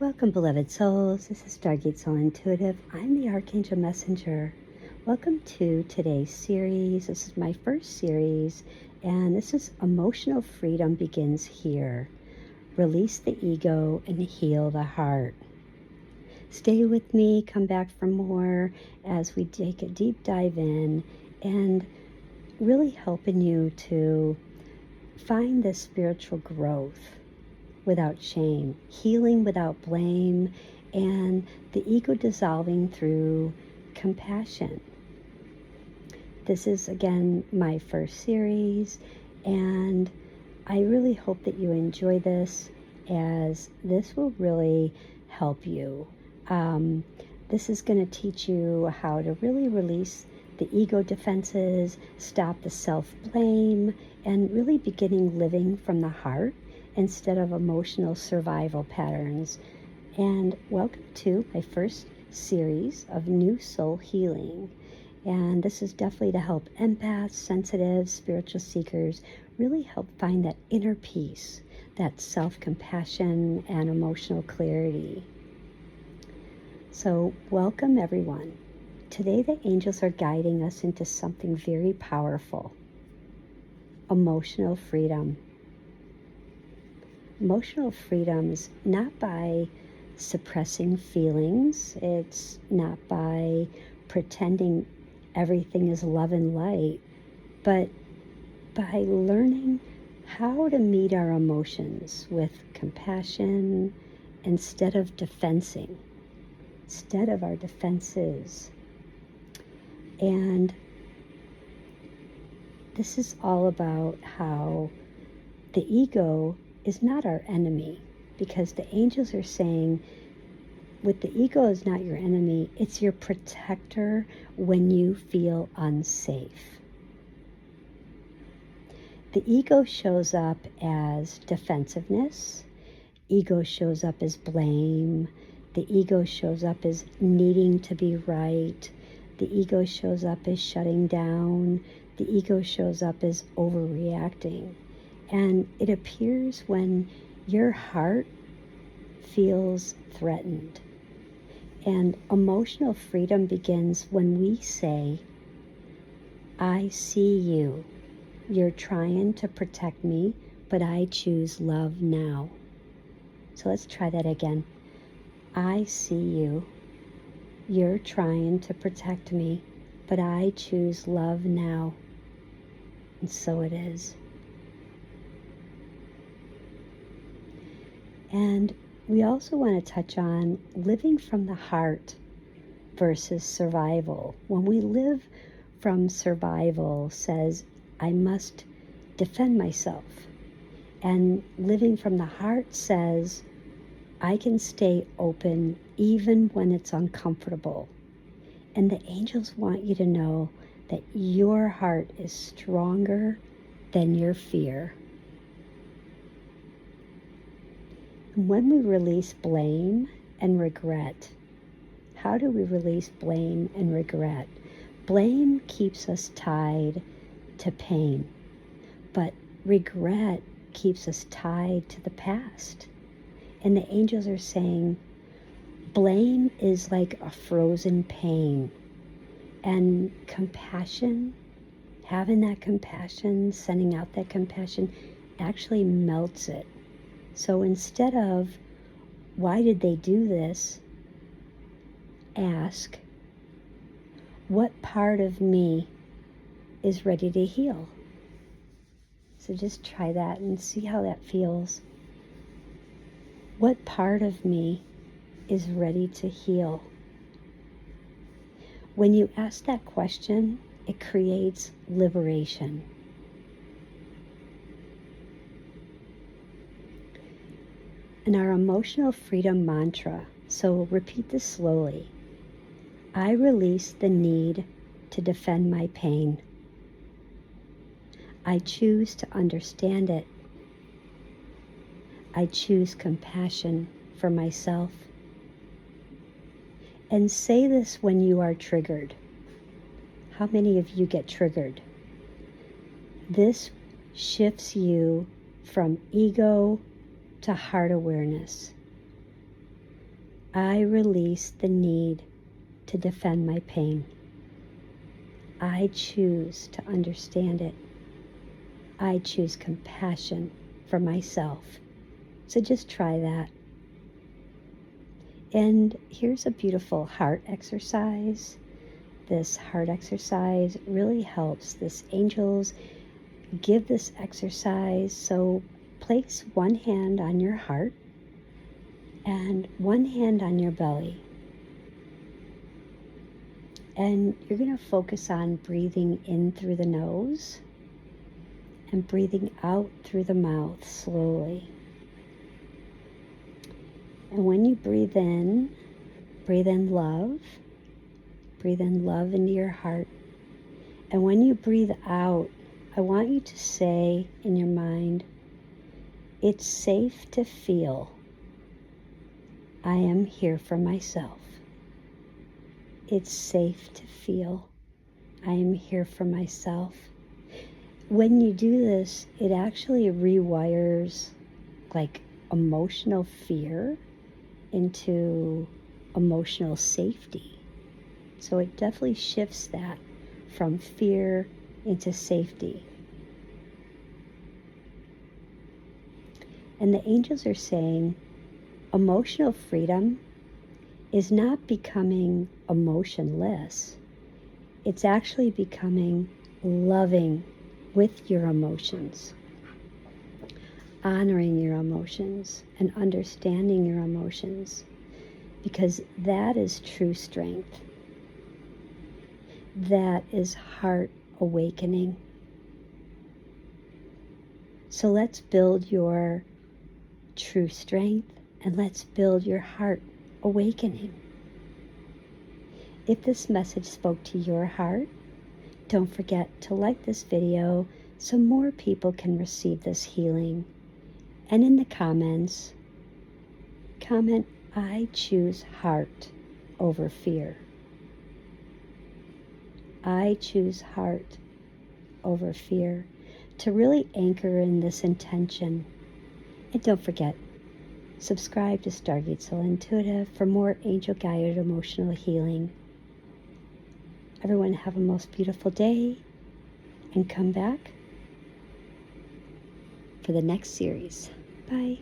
Welcome, beloved souls. This is Stargate Soul Intuitive. I'm the Archangel Messenger. Welcome to today's series. This is my first series, and this is Emotional Freedom Begins Here. Release the ego and heal the heart. Stay with me, come back for more as we take a deep dive in and really helping you to find this spiritual growth without shame, healing without blame, and the ego dissolving through compassion. This is, again, my first series, and I really hope that you enjoy this, as this will really help you. This is going to teach you how to really release the ego defenses, stop the self-blame, and really beginning living from the heart instead of emotional survival patterns. And welcome to my first series of New Soul Healing. And this is definitely to help empaths, sensitives, spiritual seekers really help find that inner peace, that self-compassion and emotional clarity. So welcome, everyone. Today the angels are guiding us into something very powerful: emotional freedom. Emotional freedom is not by suppressing feelings. It's not by pretending everything is love and light, but by learning how to meet our emotions with compassion instead of defensing, instead of our defenses. And this is all about how the ego is not our enemy, because the angels are saying with the ego is not your enemy, it's your protector when you feel unsafe. The ego shows up as defensiveness, ego shows up as blame, the ego shows up as needing to be right, the ego shows up as shutting down, the ego shows up as overreacting. And it appears when your heart feels threatened. And emotional freedom begins when we say, I see you. You're trying to protect me, but I choose love now. So let's try that again. I see you. You're trying to protect me, but I choose love now. And so it is. And we also want to touch on living from the heart versus survival. When we live from survival says, I must defend myself. And living from the heart says, I can stay open even when it's uncomfortable. And the angels want you to know that your heart is stronger than your fear. When we release blame and regret, how do we release blame and regret? Blame keeps us tied to pain, but regret keeps us tied to the past. And the angels are saying, blame is like a frozen pain, and compassion, having that compassion, sending out that compassion, actually melts it. So instead of, why did they do this? Ask, what part of me is ready to heal? So just try that and see how that feels. What part of me is ready to heal? When you ask that question, it creates liberation. And our emotional freedom mantra, so repeat this slowly. I release the need to defend my pain. I choose to understand it. I choose compassion for myself. And say this when you are triggered. How many of you get triggered? This shifts you from ego to heart awareness. I release the need to defend my pain. I choose to understand it. I choose compassion for myself. So just try that. And here's a beautiful heart exercise. This heart exercise really helps. This angels give this exercise. So place one hand on your heart and one hand on your belly. And you're going to focus on breathing in through the nose and breathing out through the mouth slowly. And when you breathe in love. Breathe in love into your heart. And when you breathe out, I want you to say in your mind, it's safe to feel. I am here for myself. It's safe to feel. I am here for myself. When you do this, it actually rewires like emotional fear into emotional safety. So it definitely shifts that from fear into safety. And the angels are saying emotional freedom is not becoming emotionless. It's actually becoming loving with your emotions, honoring your emotions and understanding your emotions, because that is true strength. That is heart awakening. So let's build your true strength and let's build your heart awakening. If this message spoke to your heart, don't forget to like this video so more people can receive this healing. And in the comments, comment, I choose heart over fear. I choose heart over fear, to really anchor in this intention. And don't forget, subscribe to Stargate Soul Intuitive for more angel-guided emotional healing. Everyone have a most beautiful day and come back for the next series. Bye.